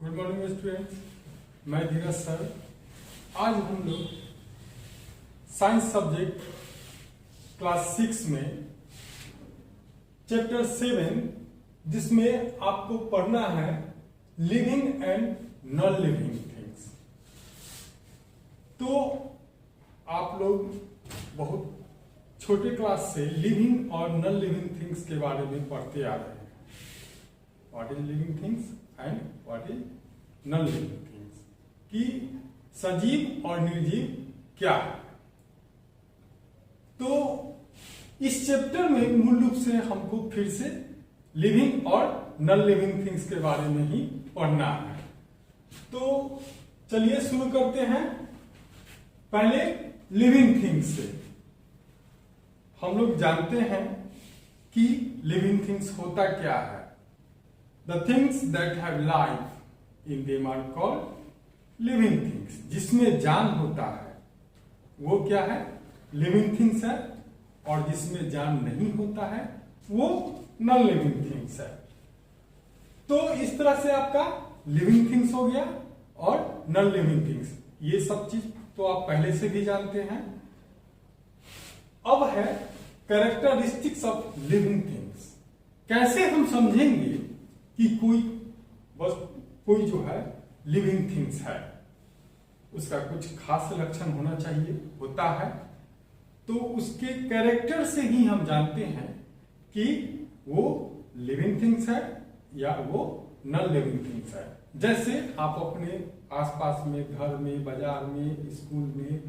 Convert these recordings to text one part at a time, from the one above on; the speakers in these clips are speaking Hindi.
गुड मॉर्निंग स्टूडेंट्स, मैं धीरज सर। आज हम लोग साइंस सब्जेक्ट क्लास 6 में चैप्टर 7 जिसमें आपको पढ़ना है living and non living things. तो आप लोग बहुत छोटे क्लास से लिविंग और नॉन लिविंग थिंग्स के बारे में पढ़ते आ रहे हैं। What is living things and what is non living things, कि सजीव और निर्जीव क्या है। तो इस चैप्टर में मूल रूप से हमको फिर से लिविंग और नॉन लिविंग थिंग्स के बारे में ही पढ़ना है। तो चलिए शुरू करते हैं पहले लिविंग थिंग्स से। हम लोग जानते हैं कि लिविंग थिंग्स होता क्या है। The things that have life in them are called living things। जिसमें जान होता है वो क्या है, लिविंग थिंग्स है, और जिसमें जान नहीं होता है वो नॉन लिविंग थिंग्स है। तो इस तरह से आपका लिविंग थिंग्स हो गया और नॉन लिविंग थिंग्स, ये सब चीज तो आप पहले से भी जानते हैं। अब है कैरेक्टरिस्टिक्स ऑफ लिविंग थिंग्स। कैसे हम समझेंगे कि कोई जो है लिविंग थिंग्स है, उसका कुछ खास लक्षण होना चाहिए, होता है। तो उसके कैरेक्टर से ही हम जानते हैं कि वो लिविंग थिंग्स है या वो नॉन लिविंग थिंग्स है। जैसे आप अपने आसपास में, घर में, बाजार में, स्कूल में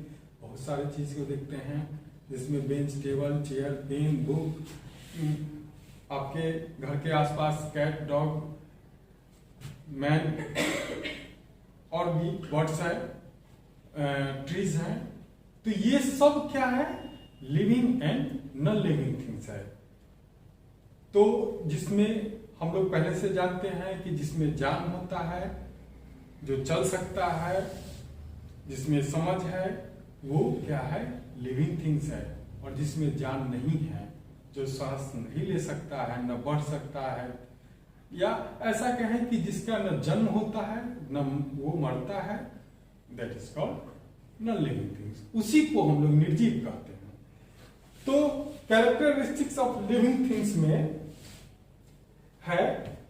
बहुत सारे चीज को देखते हैं, जिसमें bench, table, chair, pen, book. आपके घर के आसपास कैट, डॉग, मैन और भी बर्ड्स है, ट्रीज हैं। तो ये सब क्या है, living and non living things है। तो जिसमें हम लोग पहले से जानते हैं कि जिसमें जान होता है, जो चल सकता है, जिसमें समझ है, वो क्या है, लिविंग थिंग्स है। और जिसमें जान नहीं है, जो सांस नहीं ले सकता है, न बढ़ सकता है, या ऐसा कहें कि जिसका न जन्म होता है न वो मरता है, that is called non living things. उसी को हम लोग निर्जीव कहते हैं। तो कैरेक्टरिस्टिक्स ऑफ लिविंग थिंग्स में है,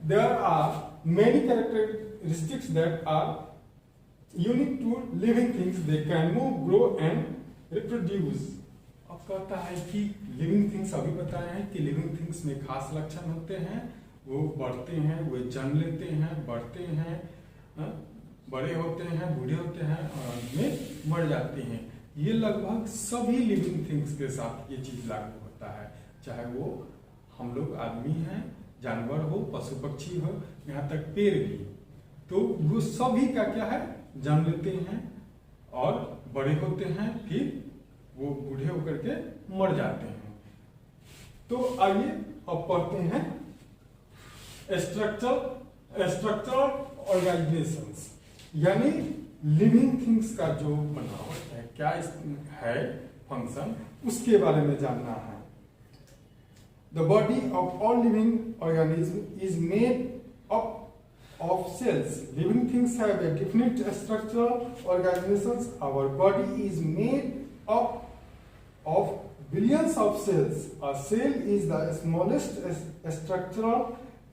there are many characteristics that are unique to living things. They can move, grow and reproduce. अब कहता है कि लिविंग थिंग्स, अभी बताए हैं कि लिविंग थिंग्स में खास लक्षण होते हैं। वो बढ़ते हैं, वो जन्म लेते हैं, बढ़ते हैं, बड़े होते हैं, बूढ़े होते हैं और अंत में मर जाते हैं। ये लगभग सभी लिविंग थिंग्स के साथ ये चीज लागू होता है, चाहे वो हम लोग आदमी हैं, जानवर हो, पशु पक्षी हो, यहाँ तक पेड़ भी। तो वो सभी का क्या है, जन्म लेते हैं और बड़े होते हैं, फिर वो बूढ़े होकर के मर जाते हैं। तो आइए अब पढ़ते हैं स्ट्रक्चर ऑर्गेनाइजेशंस, यानी लिविंग थिंग्स का जो बनावट है, क्या है फंक्शन, उसके बारे में जानना है। The body of all living organism is made up of cells. Living things have a definite structural organizations. Our body is made up of billions of cells. A cell is the smallest structural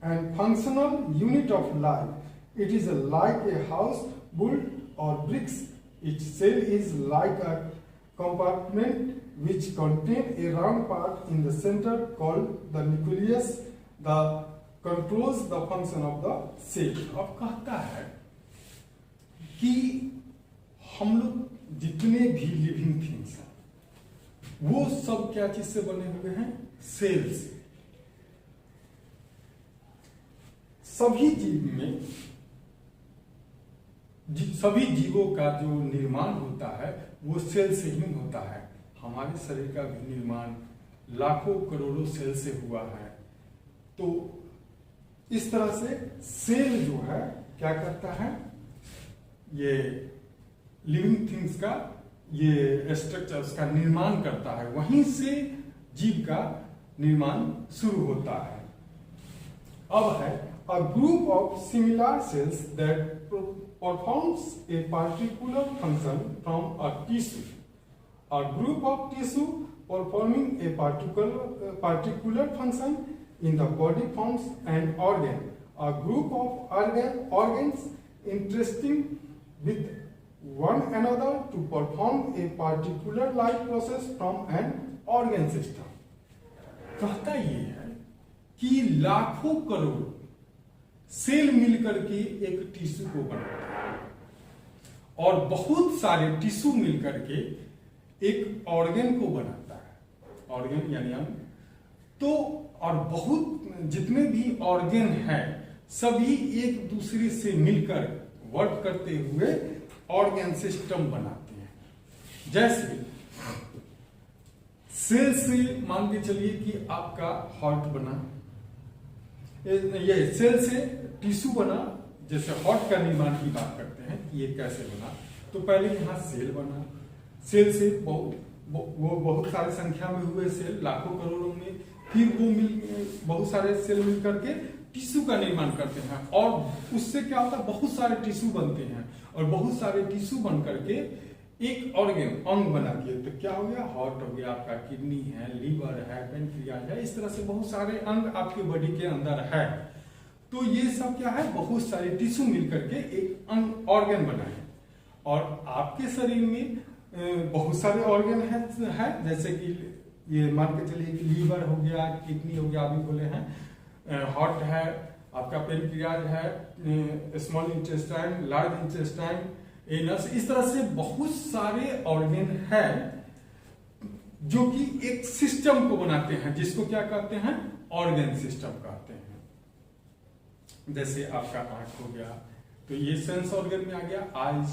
and functional unit of life. It is like a house built or bricks. Each cell is like a compartment which contains a round part in the center called the nucleus. The controls the function of the cell. अब कहता है कि हम लोग जितने भी लिविंग थिंग्स हैं वो सब क्या चीज से बने हुए हैं, सेल से। सभी जीव में सभी जीवों का जो निर्माण होता है वो सेल से ही होता है। हमारे शरीर का भी निर्माण लाखों करोड़ों सेल से हुआ है। तो इस तरह से सेल जो है क्या करता है, ये लिविंग थिंग्स का ये स्ट्रक्चर, उसका निर्माण करता है। वहीं से जीव का निर्माण शुरू होता है। अब है a group of similar cells that performs a particular function from a tissue. A group of tissue performing a particular function in the body forms an organ. A group of organs interesting with one another to perform a particular life process from an organ system. कहता ये है कि लाखों करोड़ सेल मिलकर के एक टिश्यू को बनाता है और बहुत सारे टिश्यू मिलकर के एक ऑर्गन को बनाता है। ऑर्गन यानी अंग। तो और बहुत जितने भी ऑर्गन हैं सभी एक दूसरे से मिलकर वर्क करते हुए ऑर्गन सिस्टम बनाते हैं। जैसे सेल से मान के चलिए कि आपका हार्ट बना, ये सेल से टिश्यू बना। जैसे हार्ट का निर्माण की बात करते हैं कि ये कैसे बना, तो पहले यहां सेल बना। सेल से वो बहुत सारे संख्या में हुए सेल, लाखों करोड़ों में, फिर वो बहुत सारे सेल मिल करके टिश्यू का निर्माण करते हैं और उससे क्या होता है, बहुत सारे टिश्यू बनते हैं और बहुत सारे टिश्यू बन करके एक ऑर्गन अंग बना दिए। तो क्या हो गया, हार्ट हो गया, आपका किडनी है, लीवर है, पेनक्रियाज है, इस तरह से बहुत सारे अंग आपके बॉडी के अंदर है। तो ये सब क्या है, बहुत सारे टिश्यू मिलकर के एक अंग ऑर्गन बनाए। और आपके शरीर में बहुत सारे ऑर्गन है जैसे कि ये मान के चलिए कि लीवर हो गया, किडनी हो गया, अभी बोले हैं, हार्ट है, आपका पेनक्रियाज है, small intestine, large intestine, anus, इस तरह से बहुत सारे ऑर्गन हैं जो कि एक सिस्टम को बनाते हैं, जिसको क्या कहते हैं, ऑर्गन सिस्टम कहते हैं। जैसे आपका आंख हो गया तो ये सेंस ऑर्गन में आ गया, आईज,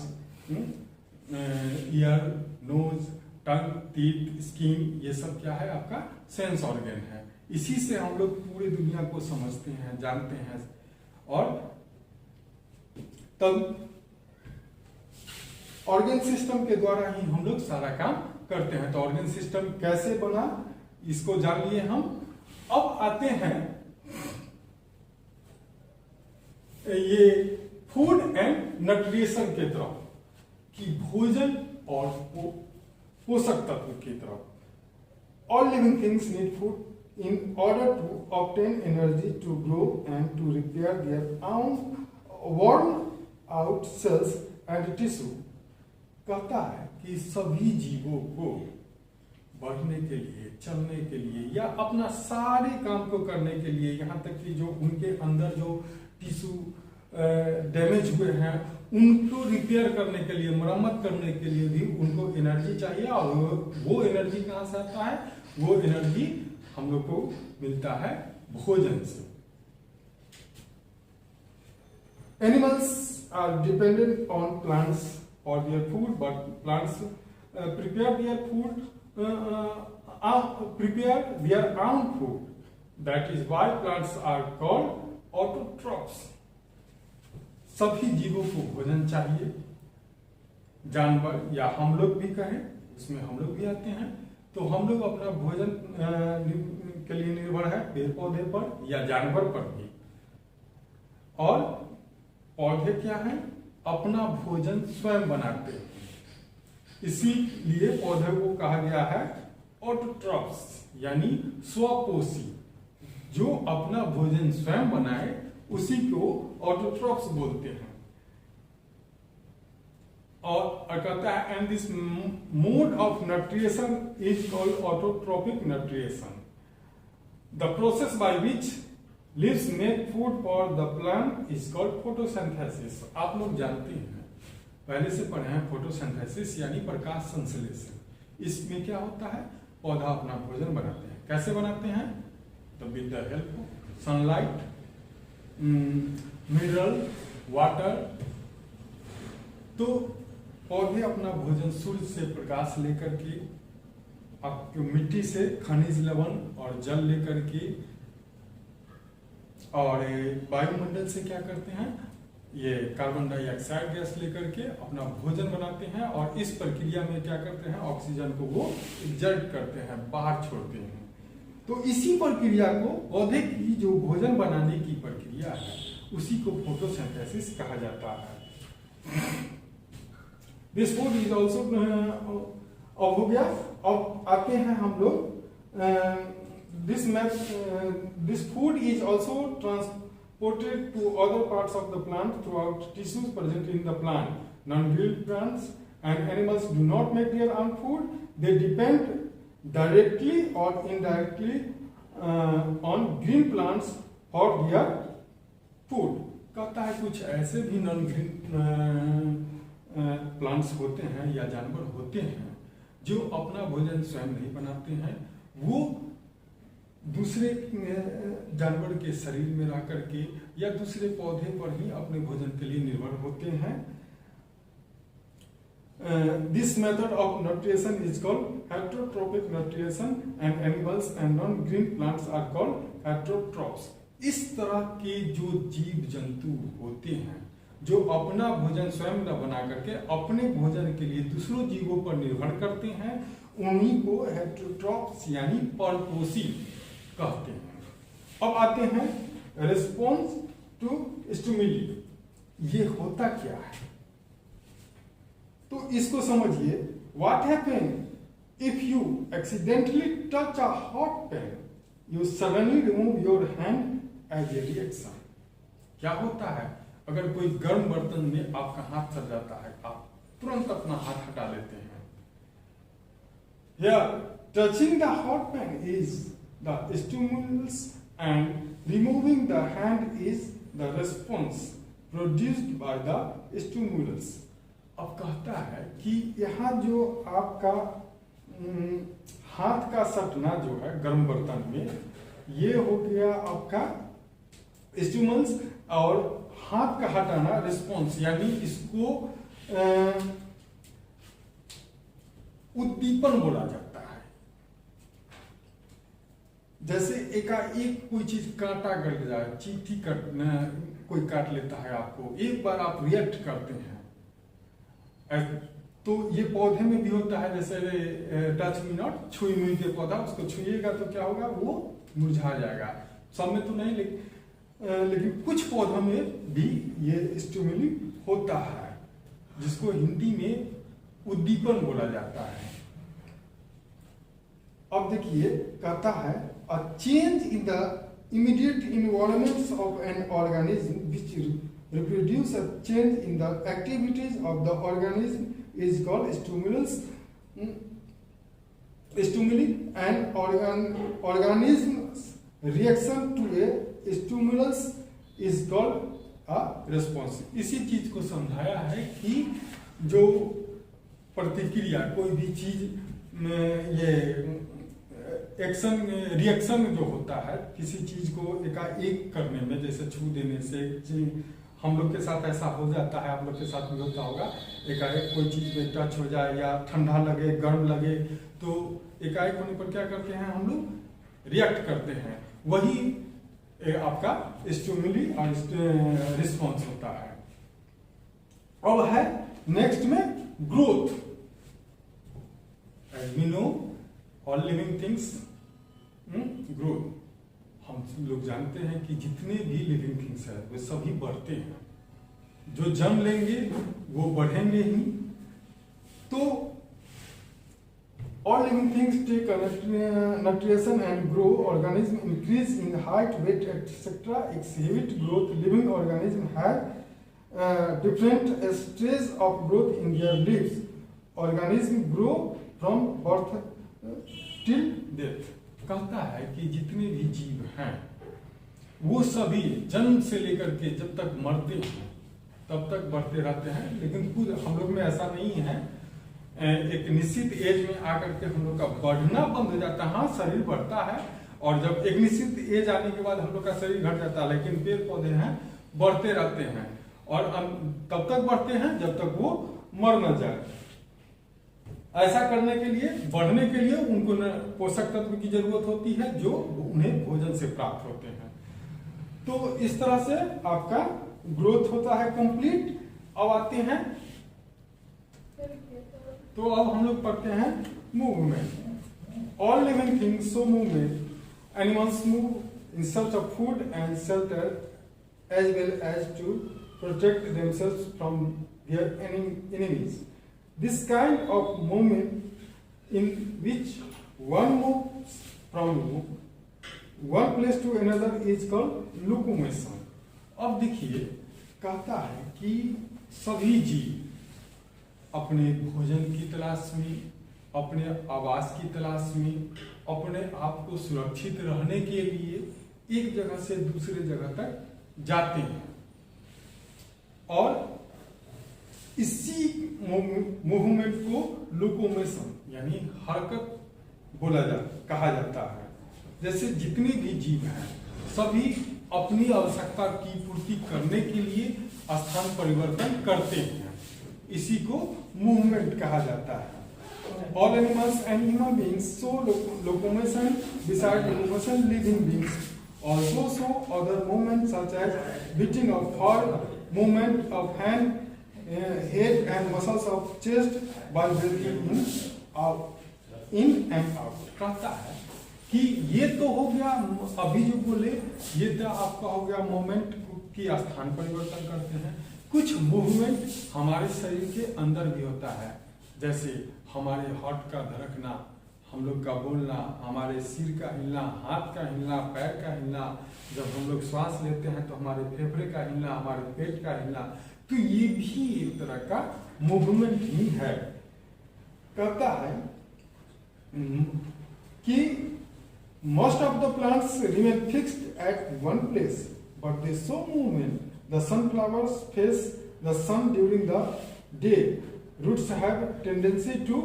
ईयर, नोज, टंग, टीथ, स्किन, ये सब क्या है, आपका सेंस ऑर्गन है। इसी से हम लोग पूरी दुनिया को समझते हैं, जानते हैं और तब ऑर्गन सिस्टम के द्वारा ही हम लोग सारा काम करते हैं। तो ऑर्गन सिस्टम कैसे बना इसको जान लिए हम। अब आते हैं ये फूड एंड न्यूट्रिशन के तरफ, कि भोजन और पोषक तत्व की तरफ। All living things need food in order to obtain energy to grow and to repair their own worn out cells and tissue। कहता है कि सभी जीवों को बढ़ने के लिए, चलने के लिए या अपना सारे काम को करने के लिए, यहाँ तक कि जो उनके अंदर जो टिश्यू डैमेज हुए हैं उनको रिपेयर करने के लिए, मरम्मत करने के लिए भी उनको एनर्जी चाहिए। और वो एनर्जी कहाँ से आता है, वो एनर्जी हम लोग को मिलता है भोजन से। Animals are dependent on plants और their food, but plants prepare their food, prepare their own food. That is why plants are called autotrophs. सभी जीवों को भोजन चाहिए, जानवर या हम लोग भी कहें, उसमें हम लोग भी आते हैं। तो हम लोग अपना भोजन के लिए निर्भर है पेड़ पौधे पर या जानवर पर भी। और पौधे क्या है, अपना भोजन स्वयं बनाते हैं, इसीलिए पौधे को कहा गया है ऑटोट्रॉफ्स, यानी स्वपोषी। जो अपना भोजन स्वयं बनाए उसी को ऑटोट्रॉफ्स बोलते हैं। और कहता है and this mode of nutrition is called autotrophic nutrition, the process by which leaves make food for the plant is called photosynthesis. आप लोग जानते हैं, पहले से पढ़े हैं, फोटोसिंथेसिस यानी प्रकाश संश्लेषण। इसमें क्या होता है, पौधा अपना भोजन बनाते हैं। कैसे बनाते हैं, तो with the help of sunlight, mineral water. तो पौधे अपना भोजन सूर्य से प्रकाश लेकर के, आपको मिट्टी से खनिज लवण और जल लेकर के, और वायुमंडल से क्या करते हैं, ये कार्बन डाइऑक्साइड गैस लेकर के अपना भोजन बनाते हैं। और इस प्रक्रिया में क्या करते हैं, ऑक्सीजन को वो एग्जर्ट करते हैं, बाहर छोड़ते हैं। तो इसी प्रक्रिया को पौधे की जो भोजन बनाने की प्रक्रिया है उसी को फोटोसिंथेसिस कहा जाता है। दिस फूड इज ऑल्सो, अब हो गया। अब आते हैं हम लोग, this food is also transported to other parts of the plant throughout tissues present in the plant. Non-grilled plants and animals do not make their own food. They depend directly or indirectly on green plants for their food. कहता है कुछ ऐसे भी नॉन ग्रीन प्लांट्स होते हैं या जानवर होते हैं जो अपना भोजन स्वयं नहीं बनाते हैं, वो दूसरे जानवर के शरीर में रह करके या दूसरे पौधे पर ही अपने भोजन के लिए निर्भर होते हैं। This method of nutrition is called heterotrophic nutrition and animals and non-green plants are called heterotrophs. इस तरह के जो जीव जंतु होते हैं जो अपना भोजन स्वयं न बना करके अपने भोजन के लिए दूसरों जीवों पर निर्भर करते हैं, उन्हीं को हेटरोट्रॉप्स यानी परपोषी कहते हैं। अब आते हैं रिस्पॉन्स टू स्टिमुली। ये होता क्या है, तो इसको समझिए। What happen if you accidentally touch a hot pan, you suddenly remove your hand as a reaction. क्या होता है, अगर कोई गर्म बर्तन में आपका हाथ सड़ जाता है, आप तुरंत अपना हाथ हटा लेते हैं। Here, touching the hot pan is the stimulus and removing the hand is the response produced by the stimulus. अब कहता है कि यहाँ जो आपका हाथ का सटना जो है गर्म बर्तन में, ये हो गया आपका स्टिमुलस, और हाथ का हटाना रिस्पॉन्स, यानी इसको उद्दीपन बोला जाता है। जैसे एकाएक कोई चीज काटा कर जाए, चींटी कोई काट लेता है आपको, एक बार आप रिएक्ट करते हैं, तो ये पौधे में भी होता है। जैसे टच मी नॉट, छुई मुई के पौधा, उसको छुइएगा तो क्या होगा, वो मुरझा जाएगा। सब में तो नहीं, लेकिन कुछ पौधों में भी ये स्टिमुली होता है, जिसको हिंदी में उद्दीपन बोला जाता है। अब देखिए, कहता है a change in the immediate environments of an organism which reproduce a change in the activities of the organism is called stimulus. Stimuli and organism's reaction to a stimulus is called a response. इसी चीज को समझाया है कि जो प्रतिक्रिया, कोई भी चीज में ये एक्शन रिएक्शन जो होता है किसी चीज को एकाएक करने में, जैसे छू देने से, हम लोग के साथ ऐसा हो जाता है, आप लोग के साथ भी होता होगा, एकाएक कोई चीज में टच हो जाए या ठंडा लगे, गर्म लगे, तो एकाएक होने पर क्या करते हैं, हम लोग रिएक्ट करते हैं। वही आपका स्टिमुली और रिस्पॉन्स होता है। अब है नेक्स्ट में growth. As we know all living things growth. हम लोग जानते हैं कि जितने भी लिविंग थिंग्स है वे सभी बढ़ते हैं। जो जन्म लेंगे वो बढ़ेंगे ही। तो all living things take nutrition and grow. Organism increase in height, weight, etc. Exhibit growth. Living organism have different stages of growth in their lives. Organism grow from birth till death. कहता है कि जितने भी जीव हैं वो सभी जन्म से लेकर के जब तक मरते हैं तब तक बढ़ते रहते हैं। लेकिन खुद हम लोग में ऐसा नहीं है, एक निश्चित एज में आकर के हम लोग का बढ़ना बंद हो जाता है। हाँ, शरीर बढ़ता है, और जब एक निश्चित एज आने के बाद हम लोग का शरीर घट जाता है, लेकिन पेड़ पौधे हैं बढ़ते रहते हैं, और तब तक बढ़ते हैं जब तक वो मर न जाए। ऐसा करने के लिए, बढ़ने के लिए उनको पोषक तत्व की जरूरत होती है जो उन्हें भोजन से प्राप्त होते हैं। तो इस तरह से आपका ग्रोथ होता है कंप्लीट। अब आते हैं, तो अब हम लोग पढ़ते हैं movement. All living things show movement. Animals move in search of food and shelter as well as to protect themselves from their enemies. This kind of movement in which one moves from one place to another is called locomotion. अब देखिए, कहता है कि सभी जीव अपने भोजन की तलाश में, अपने आवास की तलाश में, अपने आप को सुरक्षित रहने के लिए एक जगह से दूसरे जगह तक जाते हैं और इसी मूवमेंट को लोकोमोशन यानी हरकत कहा जाता है। जैसे जितने भी जीव हैं सभी अपनी आवश्यकता की पूर्ति करने के लिए स्थान परिवर्तन करते हैं, इसी को मूवमेंट कहा जाता है। All animals and human beings show locomotion. Besides locomotion, living beings also show other movements such as beating of heart, movement of hand, head and muscles of chest by breathing in and out. कहता है कि ये तो हो गया, अभी जो बोले ये तो आपका हो गया मूवमेंट की स्थान परिवर्तन करते हैं। कुछ मूवमेंट हमारे शरीर के अंदर भी होता है, जैसे हमारे हार्ट का धड़कना, हम लोग का बोलना, हमारे सिर का हिलना, हाथ का हिलना, पैर का हिलना, जब हम लोग श्वास लेते हैं तो हमारे फेफड़े का हिलना, हमारे पेट का हिलना, तो ये भी एक तरह का मूवमेंट ही है। कहता है कि most of the plants remain fixed at one place, but they show movement. The sunflowers face the sun during the day. Roots have tendency to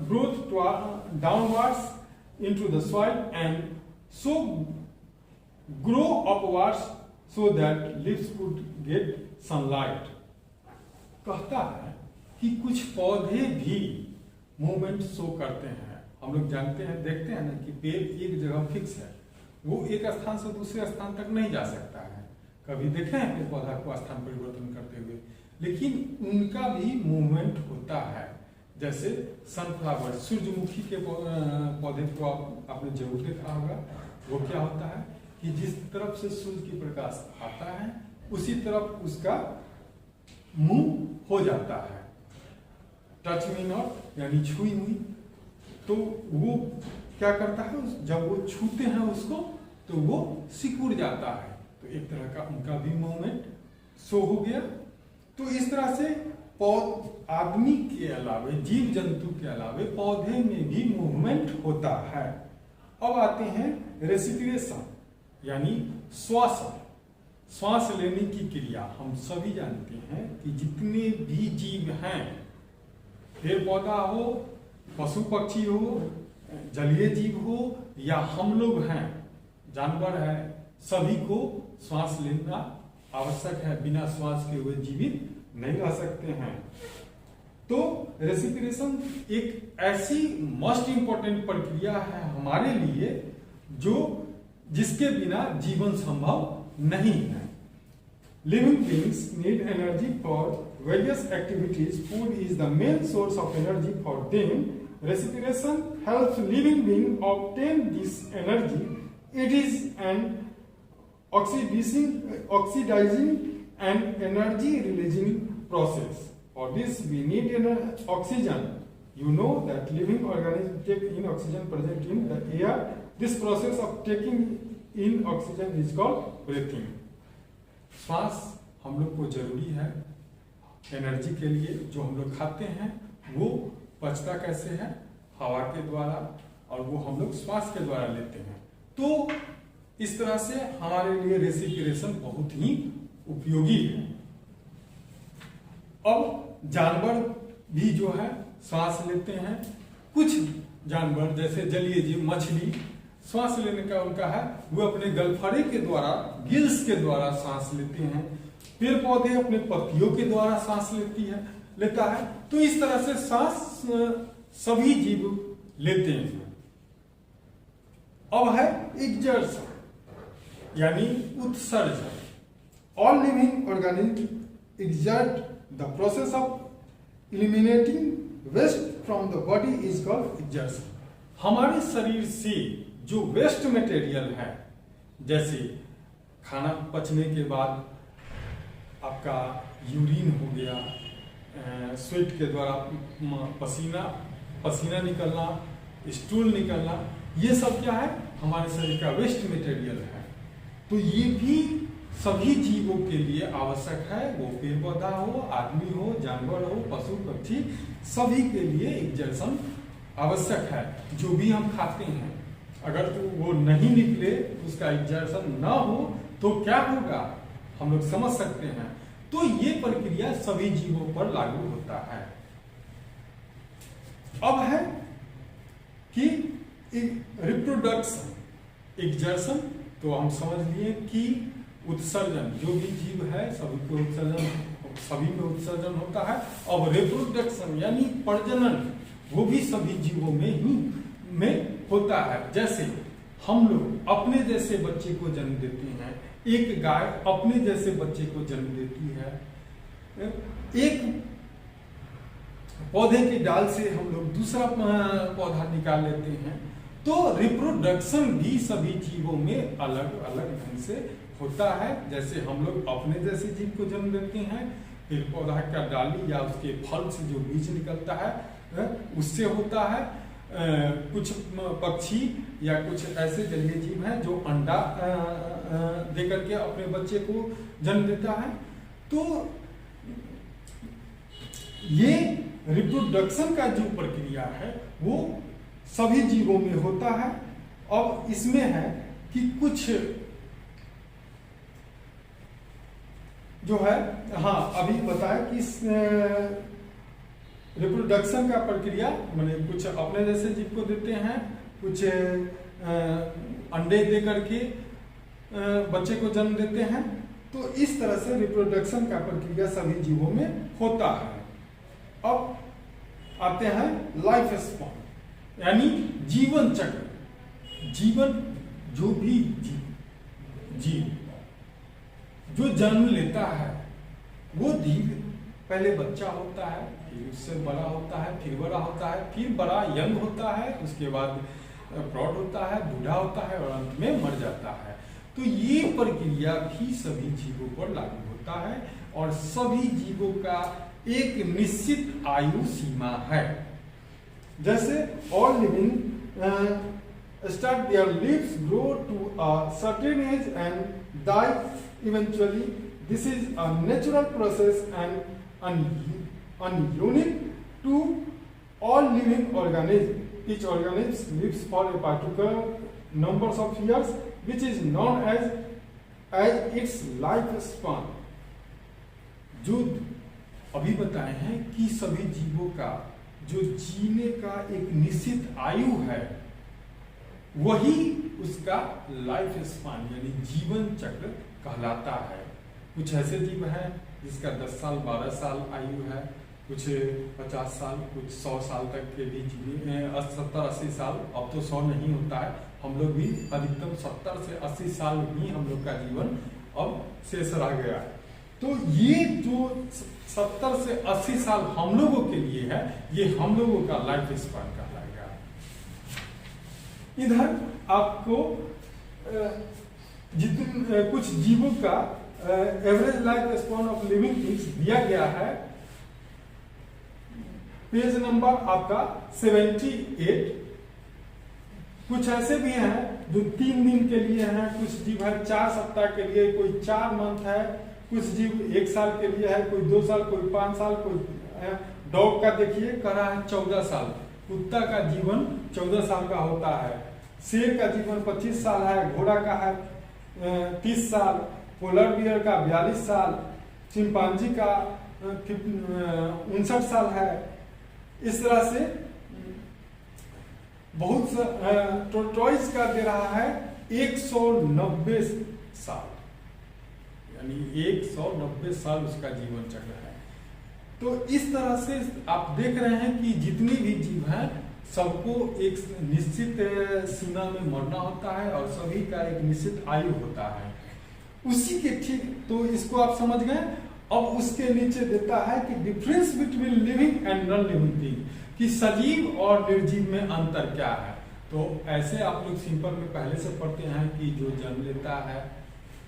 grow downwards into the soil and so grow upwards so that leaves could get sunlight. कहता है कि कुछ पौधे भी मूवमेंट शो करते हैं। हम लोग जानते हैं, देखते हैं ना कि पेड़ एक जगह फिक्स है, वो एक स्थान से दूसरे स्थान तक नहीं जा सकता है। कभी देखे हैं पेड़ पौधा को स्थान परिवर्तन करते हुए, लेकिन उनका भी मूवमेंट होता है। जैसे सनफ्लावर, सूरजमुखी के पौधे को आपने जरूर देखा होगा। वो क्या होता है कि जिस तरफ से सूर्य की प्रकाश आता है उसी तरफ उसका मुंह हो जाता है। टच मी नॉट यानी छुई हुई, तो वो क्या करता है, जब वो छूते हैं उसको तो वो सिकुड़ जाता है। तो एक तरह का उनका भी मूवमेंट शो हो गया। तो इस तरह से आदमी के अलावे, जीव जंतु के अलावे पौधे में भी मूवमेंट होता है। अब आते हैं रेस्पिरेशन यानी श्वासन, श्वास लेने की क्रिया। हम सभी जानते हैं कि जितने भी जीव हैं, पेड़ पौधा हो, पशु पक्षी हो, जलीय जीव हो या हम लोग हैं, जानवर है, सभी को श्वास लेना आवश्यक है। बिना श्वास के हुए जीवित नहीं रह सकते हैं। तो रेस्पिरेशन एक ऐसी मोस्ट इंपॉर्टेंट प्रक्रिया है हमारे लिए जिसके बिना जीवन संभव नहीं है। Living beings need energy for various activities. Food is the main source of energy for them. Respiration helps living being obtain this energy. It is an oxidizing and energy releasing process. For this we need oxygen. You know that living organisms take in oxygen present in the air. This process of taking in oxygen is called breathing. श्वास हम लोग को जरूरी है एनर्जी के लिए। जो हम लोग खाते हैं वो पचता कैसे है, हवा के द्वारा, और वो हम लोग श्वास के द्वारा लेते हैं। तो इस तरह से हमारे लिए रेस्पिरेशन बहुत ही उपयोगी है। अब जानवर भी जो है श्वास लेते हैं। कुछ जानवर जैसे जलीय जीव, मछली, श्वास लेने का उनका है, वो अपने गलफड़े के द्वारा, गिल्स के द्वारा सांस लेते हैं। पेड़ पौधे अपने पत्तियों के द्वारा सांस लेता है। तो इस तरह से सांस सभी जीव लेते हैं। अब है एक्सर्शन यानी उत्सर्जन। All living organism exert the process of eliminating waste from the body is called excretion. हमारे शरीर से जो वेस्ट मटेरियल है, जैसे खाना पचने के बाद आपका यूरिन हो गया, स्वेट के द्वारा पसीना निकलना, स्टूल निकलना, ये सब क्या है, हमारे शरीर का वेस्ट मटेरियल है। तो ये भी सभी जीवों के लिए आवश्यक है, वो पेड़ पौधा हो, आदमी हो, जानवर हो, पशु पक्षी, सभी के लिए एक्सर्शन आवश्यक है। जो भी हम खाते हैं, अगर तो वो नहीं निकले, उसका एक्सर्शन ना हो तो क्या होगा, हम लोग समझ सकते हैं। तो ये प्रक्रिया सभी जीवों पर लागू होता है। अब है कि रिप्रोडक्शन, एक्सर्शन तो हम समझ लिए कि उत्सर्जन, जो भी जीव है सभी में उत्सर्जन होता है। अब रिप्रोडक्शन यानी प्रजनन, वो भी सभी जीवों में होता है। जैसे हम लोग अपने जैसे बच्चे को जन्म देते हैं, एक गाय अपने जैसे बच्चे को जन्म देती है, एक पौधे की डाल से हम लोग दूसरा पौधा निकाल लेते हैं। तो रिप्रोडक्शन भी सभी जीवों में अलग अलग ढंग से होता है। जैसे हम लोग अपने जैसे जीव को जन्म देते हैं, फिर पौधा का डाली या उसके फल से जो बीज निकलता है उससे होता है। कुछ पक्षी या कुछ ऐसे जलीय जीव हैं जो अंडा दे करके अपने बच्चे को जन्म देता है। तो ये रिप्रोडक्शन का जो प्रक्रिया है वो सभी जीवों में होता है। अब इसमें है कि कुछ जो है, हाँ अभी बताया कि रिप्रोडक्शन का प्रक्रिया मैंने कुछ अपने जैसे जीव को देते हैं, कुछ अंडे दे करके बच्चे को जन्म देते हैं। तो इस तरह से रिप्रोडक्शन का प्रक्रिया सभी जीवों में होता है। अब आते हैं लाइफ स्पैन यानी जीवन चक्र। जीवन, जो भी जीव जो जन्म लेता है वो धीरे पहले बच्चा होता है, फिर उससे बड़ा होता है, फिर बड़ा होता है, फिर बड़ा यंग होता है, उसके बाद प्रौढ़ होता है, बूढ़ा होता है और अंत में मर जाता है। तो ये प्रक्रिया भी सभी जीवों पर लागू होता है और सभी जीवों का एक निश्चित आयु सीमा है। जैसे all living start their lives, grow to a certain age and die eventually. This is a natural process and unique to all living organisms. Each organism lives for a particular numbers of years, which is known as its lifespan. जो अभी बताए हैं कि सभी जीवों का जो जीने का एक निश्चित आयु है वही उसका लाइफ स्पान यानी जीवन चक्र कहलाता है। कुछ ऐसे जीव हैं जिसका 10 साल 12 साल आयु है, कुछ 50 साल, कुछ 100 साल तक के भी जीव, 70-80 साल। अब तो 100 नहीं होता है, हम लोग भी अधिकतम 70 से 80 साल ही हम लोग का जीवन अब शेष रह गया है। तो ये जो 70 से 80 साल हम लोगों के लिए है, ये हम लोगों का लाइफ स्पैन कहलाएगा। इधर आपको जितने कुछ जीवों का average life span of living things दिया गया है। पेज नंबर आपका 78। कुछ ऐसे भी हैं जो 3 दिन के लिए हैं, कुछ जीव है 4 सप्ताह के लिए, कोई 4 मंथ है, कुछ जीव 1 साल के लिए है, कोई 2 साल, कोई 5 साल, कोई डॉग का देखिए कह रहा है 14 साल, कुत्ता का जीवन 14 साल का होता है, शेर का जीवन 25 साल है, घोड़ा का है 30 साल, पोलर बियर का 42 साल, चिंपांजी का 59 साल है। इस तरह से बहुत टोर्टोइस का दे रहा है 190 साल, यानी 190 साल उसका जीवन चक्र है। तो इस तरह से आप देख रहे हैं कि जितने भी जीव हैं सबको एक निश्चित सीमा में मरना होता है और सभी का एक निश्चित आयु होता है। उसी के ठीक, तो इसको आप समझ गए। अब उसके नीचे देता है कि difference between living and non living thing, कि सजीव और निर्जीव में अंतर क्या है। तो ऐसे आप लोग सिंपल में पहले से पढ़ते हैं कि जो जन्म लेता है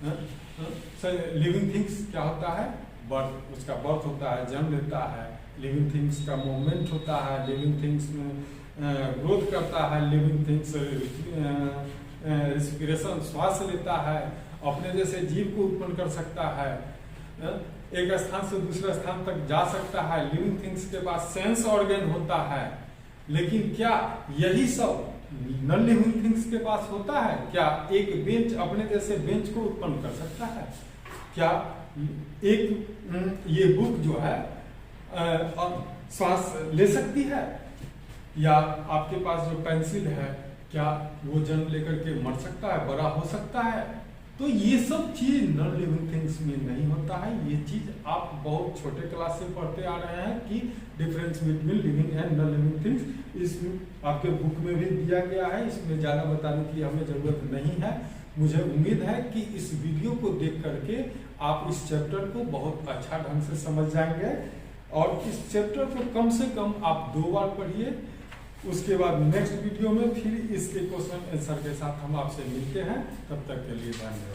लिविंग थिंग्स क्या होता है, बर्थ, उसका बर्थ होता है, जन्म लेता है। लिविंग थिंग्स का मूवमेंट होता है, लिविंग थिंग्स में ग्रोथ करता है, लिविंग थिंग्स रिस्पिरेशन, श्वास लेता है, अपने जैसे जीव को उत्पन्न कर सकता है, एक स्थान से दूसरे स्थान तक जा सकता है। लिविंग थिंग्स के पास सेंस ऑर्गन होता है। लेकिन क्या यही सब नॉन लिविंग थिंग्स के पास होता है? क्या एक बेंच अपने जैसे बेंच को उत्पन्न कर सकता है? क्या एक ये बुक जो है श्वास ले सकती है? या आपके पास जो पेंसिल है, क्या वो जन्म लेकर के मर सकता है, बड़ा हो सकता है? तो ये सब चीज नॉन लिविंग थिंग्स में नहीं होता है। ये चीज आप बहुत छोटे क्लास से पढ़ते आ रहे हैं कि difference between living and non living things. इस आपके बुक में भी दिया गया है, इसमें ज्यादा बताने की हमें जरूरत नहीं है। मुझे उम्मीद है कि इस वीडियो को देख करके आप इस चैप्टर को बहुत अच्छा ढंग से समझ जाएंगे, और इस चैप्टर को कम से कम आप 2 बार पढ़िए। उसके बाद नेक्स्ट वीडियो में फिर इसके क्वेश्चन आंसर के साथ हम आपसे मिलते हैं। तब तक के लिए धन्यवाद।